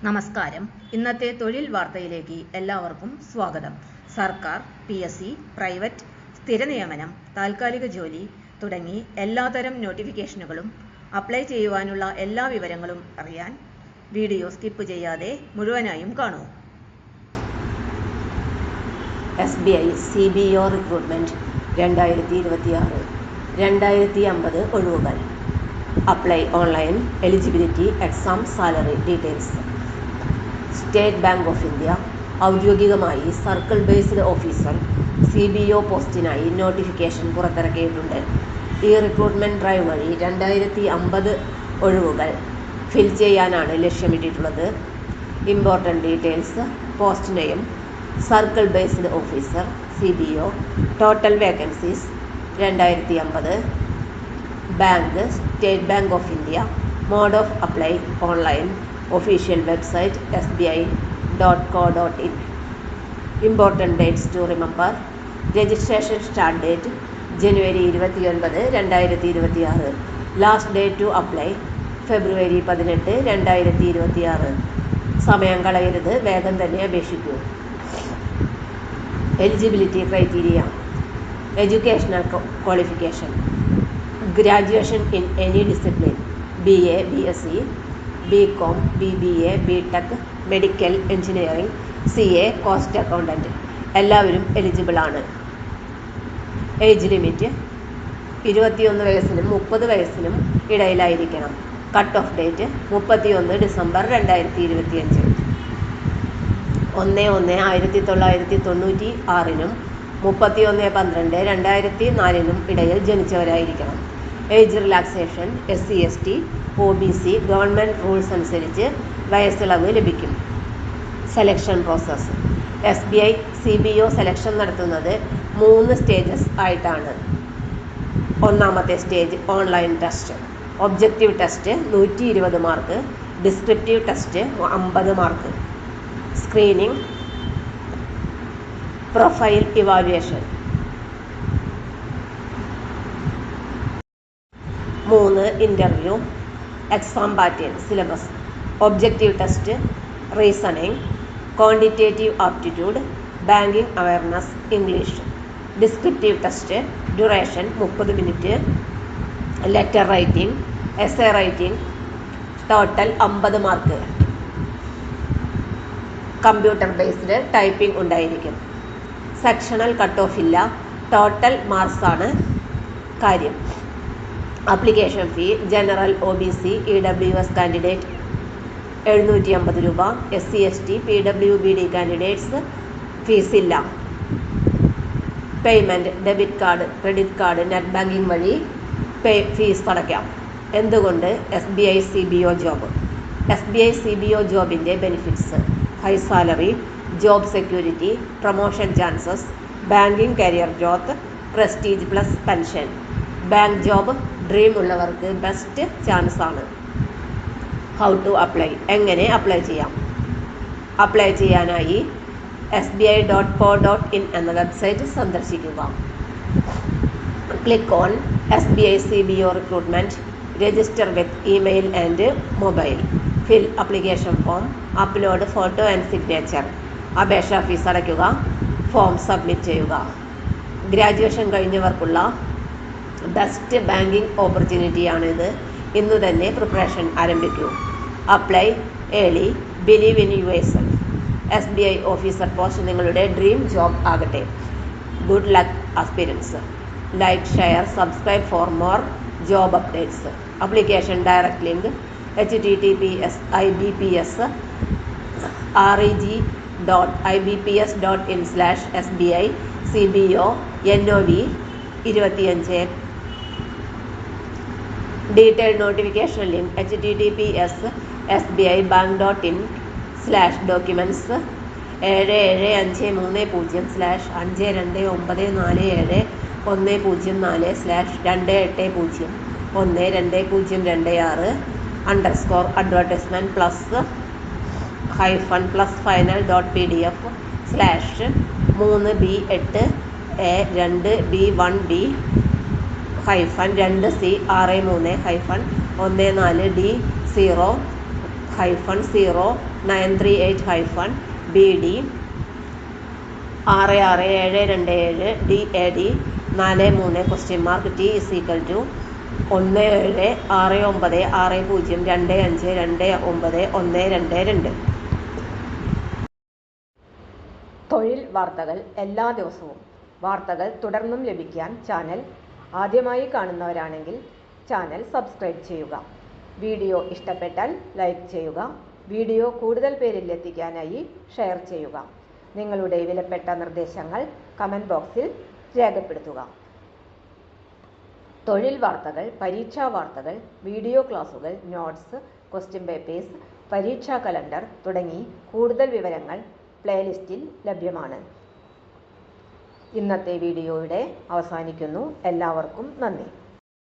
നമസ്കാരം. ഇന്നത്തെ തൊഴിൽ വാർത്തയിലേക്ക് എല്ലാവർക്കും സ്വാഗതം. സർക്കാർ, PSC, പ്രൈവറ്റ്, സ്ഥിര നിയമനം, താൽക്കാലിക ജോലി തുടങ്ങി എല്ലാതരം നോട്ടിഫിക്കേഷനുകളും അപ്ലൈ ചെയ്യുവാനുള്ള എല്ലാ വിവരങ്ങളും അറിയാൻ വീഡിയോ സ്കിപ്പ് ചെയ്യാതെ മുഴുവനായും കാണൂ. SBI CBO റിക്രൂട്ട്മെന്റ് 2026 2050 ഒഴിവുകൾ. Apply online. Eligibility, exam, salary details. State bank of India ഔദ്യോഗികമായി സർക്കിൾ ബേസ്ഡ് ഓഫീസർ CBO പോസ്റ്റിനായി നോട്ടിഫിക്കേഷൻ പുറത്തിറക്കിയിട്ടുണ്ട്. ഈ റിക്രൂട്ട്മെന്റ് ഡ്രൈവ് വഴി 2050 ഒഴിവുകൾ ഫിൽ ചെയ്യാനാണ് ലക്ഷ്യമിട്ടിട്ടുള്ളത്. Important details: post name circle based officer CBO, total vacancies 2050, bank state bank of India, mode of apply online, official website sbi.co.in. Important dates to remember: registration start date January 29, 2026. Last date to apply February 18, 2026. സമയം കളയരുത്, വേഗം തന്നെ അപേക്ഷിക്കൂ. Eligibility criteria: educational qualification, graduation in any discipline, BA, BSc, BCom, BBA, BTech, medical, engineering, CA, cost accountant എല്ലാവരും eligible ആണ്. Age limit 21 വയസ്സിനും 30 വയസ്സിനും ഇടയിലായിരിക്കണം. Cut off date 31 December 2025. 1/1/1996 31/12/2004 ഇടയിൽ ജനിച്ചവരായിരിക്കണം. Age relaxation SC, ST, OBC government rules അനുസരിച്ച് വയസ്സിളവ് ലഭിക്കും. Selection process: SBI CBO selection നടത്തുന്നത് 3 സ്റ്റേജസ് ആയിട്ടാണ്. ഒന്നാമത്തെ stage online test. Objective test 120 mark, descriptive test 50 mark. Screening, profile evaluation. 3 interview. Exam pattern, syllabus: objective test reasoning, quantitative aptitude, banking awareness, English. Descriptive test duration 30 minute. Letter writing, essay writing, total 50 mark. Computer based typing ഉണ്ടായിരിക്കും. Sectional cut off ഇല്ല, total marks ആണ് കാര്യം. Application fee: general, OBC, EWS candidate 750 രൂപ. SC, ST, PWBD candidates fees ഇല്ല. Payment: debit card, credit card, net banking വഴി fees അടയ്ക്കാം. എന്തുകൊണ്ട് SBI CBO job? SBI CBO ജോബിൻ്റെ benefits: high salary, job security, promotion chances, banking career growth, prestige plus pension. Bank job dream ഉള്ളവർക്ക് best chance ആണ്. How to apply: എങ്ങനെ apply ചെയ്യാം? Apply ചെയ്യാനായി sbi.co.in എന്ന വെബ്സൈറ്റ് സന്ദർശിക്കുക. Click on SBI CBO recruitment, register with email and mobile, fill application form, upload photo and signature. അപേക്ഷാ fees അടയ്ക്കുക, form submit ചെയ്യുക. ഗ്രാജുവേഷൻ കഴിഞ്ഞവർക്കുള്ള ബെസ്റ്റ് ബാങ്കിങ് ഓപ്പർച്യൂണിറ്റിയാണിത്. ഇന്നു തന്നെ preparation ആരംഭിക്കൂ. Apply early, believe in yourself. SBI officer post നിങ്ങളുടെ dream job ആകട്ടെ. Good luck aspirants. Like, share, subscribe for more job updates. Application direct link https://reg.ibps.in/SBI CBO NOV 25. Detailed notification link https://sbibank.in/documents 775324718022026 _final.pdf/3b8a2b1b -2c63-14D 0-0 938-BD 66727 DAD 43 T = 176960252912. തൊഴിൽ വാർത്തകൾ എല്ലാ ദിവസവും വാർത്തകൾ തുടർന്നും ലഭിക്കാൻ channel ആദ്യമായി കാണുന്നവരാണെങ്കിൽ ചാനൽ സബ്സ്ക്രൈബ് ചെയ്യുക. വീഡിയോ ഇഷ്ടപ്പെട്ടാൽ ലൈക്ക് ചെയ്യുക. വീഡിയോ കൂടുതൽ പേരിൽ എത്തിക്കാനായി ഷെയർ ചെയ്യുക. നിങ്ങളുടെ വിലപ്പെട്ട നിർദ്ദേശങ്ങൾ കമൻറ്റ് ബോക്സിൽ രേഖപ്പെടുത്തുക. തൊഴിൽ വാർത്തകൾ, പരീക്ഷാ വാർത്തകൾ, വീഡിയോ ക്ലാസുകൾ, നോട്ട്സ്, ക്വസ്റ്റ്യൻ പേപ്പേഴ്സ്, പരീക്ഷാ കലണ്ടർ തുടങ്ങി കൂടുതൽ വിവരങ്ങൾ പ്ലേലിസ്റ്റിൽ ലഭ്യമാണ്. ഇന്നത്തെ വീഡിയോയുടെ അവസാനിക്കുന്നു. എല്ലാവർക്കും നന്ദി.